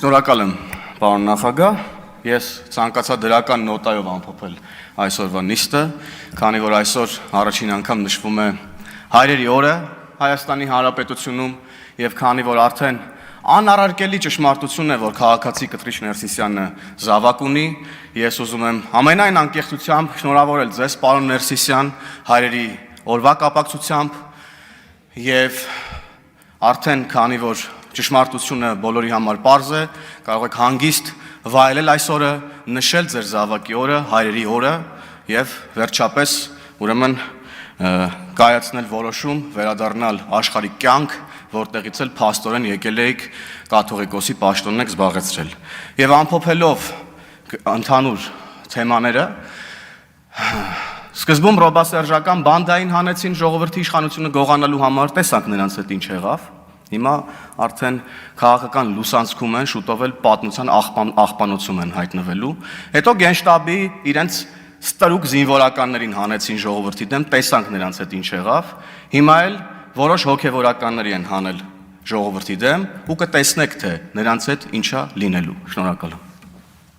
Շնորհակալ եմ, պարոն նախագահ, ես ցանկացա դրական նոտայով ամփոփել այսօրվա նիստը, քանի որ այսօր առաջին անգամ նշվում է հայրերի օրը Հայաստանի Հանրապետությունում եւ քանի որ արդեն անառարկելի ճշմարտություն է, որ քաղաքացի Կտրիչ Ներսիսյանը զավակ ունի, ես ուզում եմ ամենայն անկեղծությամբ շնորհավորել ձեզ, պարոն Ներսիսյան, հայրերի օրվա կապակցությամբ եւ արդեն քանի որ ճշմարտությունը բոլորի համար պարզ է, կարող եք հանգիստ վայելել այս օրը, նշել ձեր զավակի օրը, հայրերի օրը եւ վերջապես ուրեմն կայացնել որոշում, վերադառնալ աշխարհի կյանք, որտեղից էլ փաստորեն եկել եք կաթողիկոսի պաշտոնն եք զբաղեցրել։ Եվ ամփոփելով ընդհանուր թեմաները, սկզբում ռոբասերժական բանդային հանեցին ժողովրդի իշխանությունը գողանալու համար, տեսանք նրանց հետ ինչ եղավ։ Հիմա արդեն քաղաքական լուսանցքում են, շուտով էլ պատմության աղբանոցում են հայտնվելու։ Հետո գենշտաբի իրենց ստրուկ զինվորականներին հանեցին ժողովրդի դեմ, տեսանք նրանց հետ ինչ եղավ։ Հիմա էլ որոշ հոգևորականների են հանել ժողովրդի դեմ ու կտեսնեք, թե նրանց հետ ինչա լինելու։ Շնորհակալ եմ։